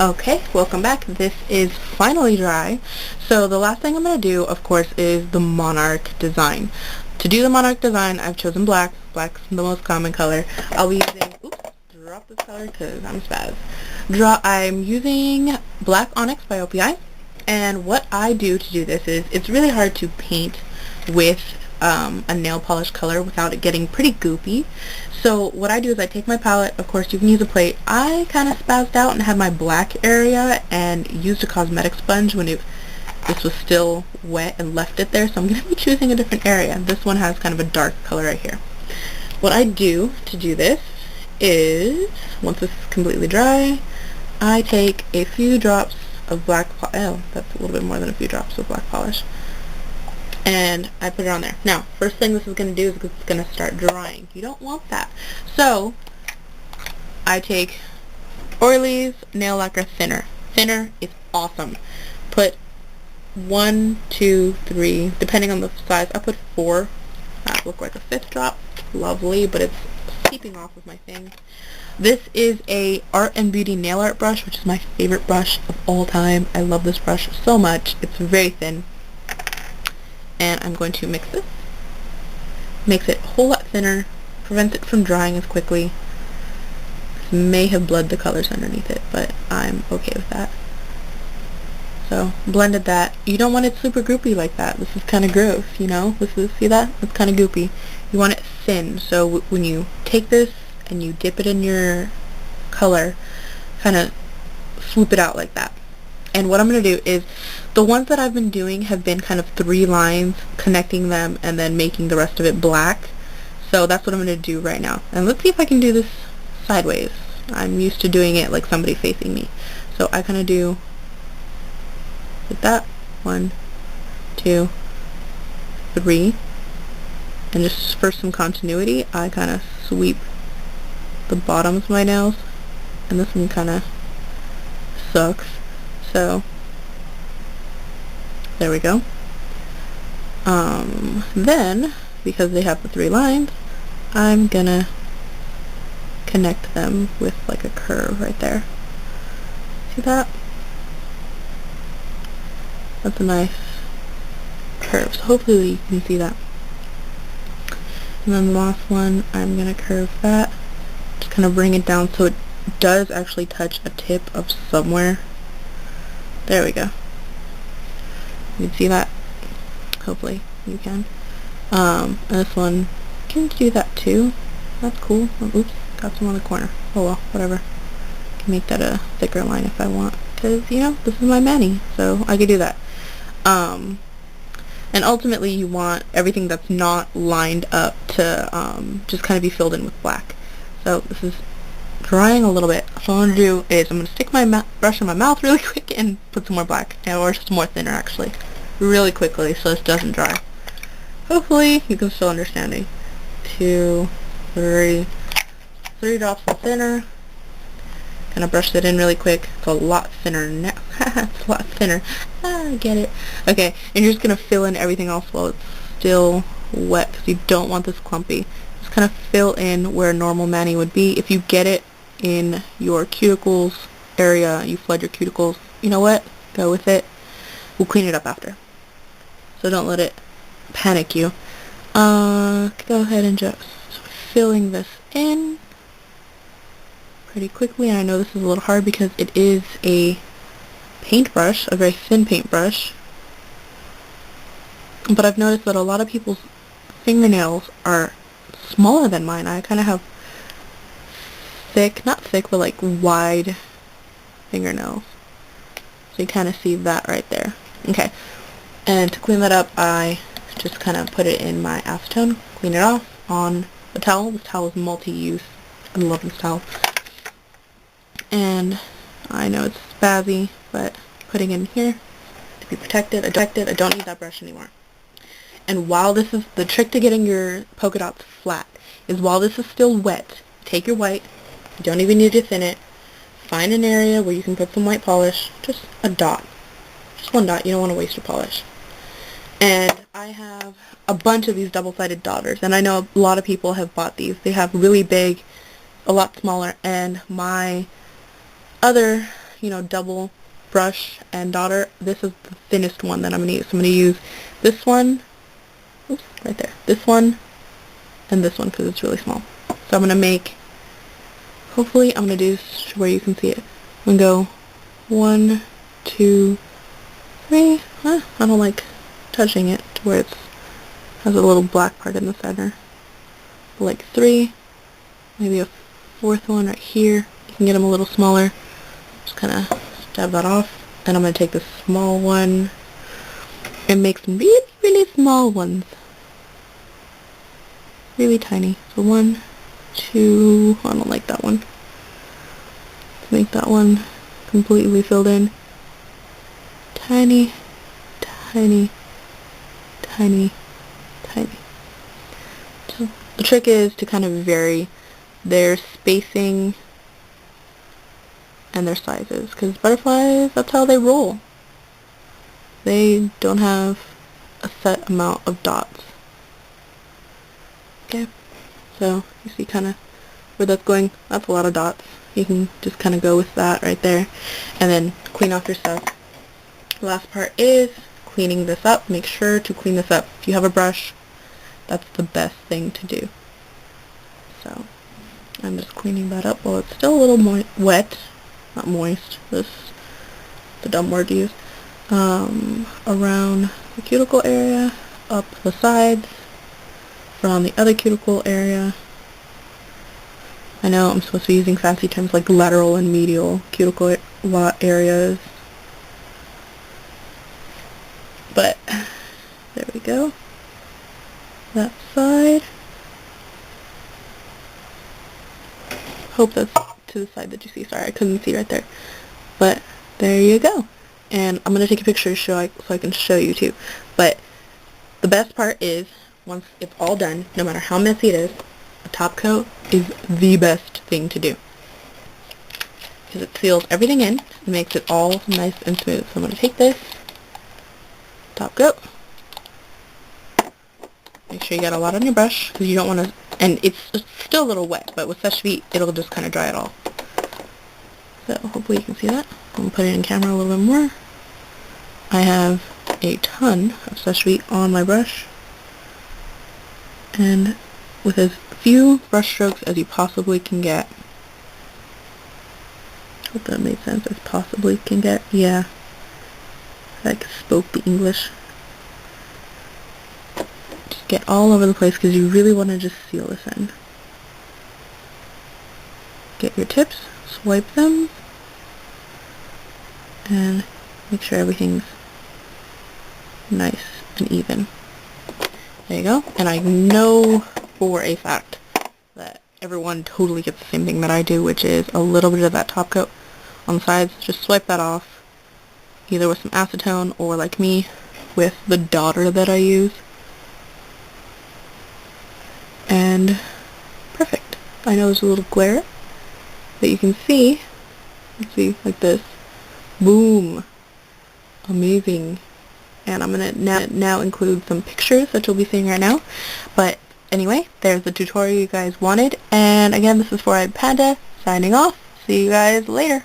Okay, welcome back. This is finally dry. So the last thing I'm going to do, of course, is the Monarch design. To do the Monarch design, I've chosen black. Black's the most common color. I'll be using, oops, drop this color because I'm spaz. I'm using Black Onyx by OPI. And what I do to do this is, it's really hard to paint with a nail polish color without it getting pretty goopy. So what I do is I take my palette, of course you can use a plate. I kind of spazzed out and had my black area and used a cosmetic sponge when this was still wet and left it there, so I'm going to be choosing a different area. This one has kind of a dark color right here. What I do to do this is, once this is completely dry, I take a few drops of black polish. Oh, that's a little bit more than a few drops of black polish. And I put it on there. Now, first thing this is going to do is it's going to start drying. You don't want that. So, I take Orly's Nail Lacquer Thinner. Thinner is awesome. Put 1, 2, 3, depending on the size. I put 4. That look like a 5th drop. Lovely, but it's seeping off of my thing. This is a Art and Beauty nail art brush, which is my favorite brush of all time. I love this brush so much. It's very thin. And I'm going to mix this. Makes it a whole lot thinner, prevents it from drying as quickly. This may have bled the colors underneath it, but I'm okay with that. So, blended that. You don't want it super goopy like that. This is kind of gross, you know? See that? It's kind of goopy. You want it thin, so when you take this and you dip it in your color, kind of swoop it out like that. And what I'm going to do is, the ones that I've been doing have been kind of 3 lines, connecting them, and then making the rest of it black. So that's what I'm going to do right now. And let's see if I can do this sideways. I'm used to doing it like somebody facing me. So I kind of do like that. 1, 2, 3. And just for some continuity, I kind of sweep the bottoms of my nails. And this one kind of sucks. So, there we go. Then, because they have the 3 lines, I'm gonna connect them with like a curve right there. See that? That's a nice curve. So hopefully you can see that. And then the last one, I'm gonna curve that. Just kind of bring it down so it does actually touch a tip of somewhere. There we go. You can see that? Hopefully you can. And this one can do that too. That's cool. Oh, oops, got some on the corner. Oh well, whatever. I can make that a thicker line if I want. Because, you know, this is my mani, so I could do that. And ultimately you want everything that's not lined up to just kind of be filled in with black. So this is drying a little bit. So what I'm going to do is I'm going to stick my brush in my mouth really quick and put some more black, or some more thinner actually, really quickly so this doesn't dry. Hopefully you can still understand me. 2, 3 drops of thinner. Kind of brush that in really quick. It's a lot thinner now. It's a lot thinner. I get it. Okay, and you're just going to fill in everything else while it's still wet because you don't want this clumpy. Just kind of fill in where a normal mani would be. If you get it in your cuticles area, you flood your cuticles, you know what? Go with it. We'll clean it up after. So don't let it panic you. Go ahead and just filling this in pretty quickly. And I know this is a little hard because it is a paintbrush, a very thin paintbrush. But I've noticed that a lot of people's fingernails are smaller than mine. I kind of have thick, not thick, but like wide fingernails. So you kind of see that right there. Okay. And to clean that up, I just kind of put it in my acetone, clean it off on the towel. This towel is multi-use. I love this towel. And I know it's spazzy, but putting in here to be protected. I don't need that brush anymore. And while this is, the trick to getting your polka dots flat is while this is still wet, take your white, you don't even need to thin it, find an area where you can put some white polish, just a dot. Just 1 dot, you don't want to waste your polish. And I have a bunch of these double-sided daughters, and I know a lot of people have bought these. They have really big, a lot smaller, and my other double brush and daughter, this is the thinnest one that I'm going to use. So I'm going to use this one, oops, right there, this one, and this one because it's really small. So I'm going to make, hopefully I'm going to do where you can see it. I'm going to go 1, 2, 3, I don't like touching it to where it has a little black part in the center. Like 3, maybe a 4th one right here. You can get them a little smaller. Just kind of stab that off. And I'm going to take this small one and make some really, really small ones. Really tiny. So 1, 2, I don't like that one. Let's make that one completely filled in. Tiny, tiny, tiny, tiny. So the trick is to kind of vary their spacing and their sizes, because butterflies, that's how they roll. They don't have a set amount of dots. Okay, so you see kind of where that's going. That's a lot of dots. You can just kind of go with that right there, and then clean off your stuff. The last part is cleaning this up. Make sure to clean this up. If you have a brush, that's the best thing to do. So I'm just cleaning that up while it's still a little wet. Not moist, this the dumb word to use. Around the cuticle area, up the sides, around the other cuticle area. I know I'm supposed to be using fancy terms like lateral and medial cuticle areas, but there we go. That side. Hope that's to the side that you see. Sorry, I couldn't see right there. But there you go. And I'm going to take a picture so I can show you too. But the best part is, once it's all done, no matter how messy it is, a top coat is the best thing to do. Because it seals everything in and makes it all nice and smooth. So I'm going to take this top coat. Make sure you got a lot on your brush, because you don't want to, and it's still a little wet, but with Seche Vite, it'll just kind of dry it off. So hopefully you can see that. I'm going to put it in camera a little bit more. I have a ton of Seche Vite on my brush, and with as few brush strokes as you possibly can get. Hope that made sense. As possibly can get. Yeah. I spoke the English. Just get all over the place because you really want to just seal this in. Get your tips, swipe them, and make sure everything's nice and even. There you go. And I know for a fact that everyone totally gets the same thing that I do, which is a little bit of that top coat on the sides. Just swipe that off, either with some acetone or, like me, with the daughter that I use. And perfect. I know there's a little glare that you can see. Let's see, like this. Boom. Amazing. And I'm going to now include some pictures that you'll be seeing right now. But anyway, there's the tutorial you guys wanted. And again, this is 4-Eyed Panda, signing off. See you guys later.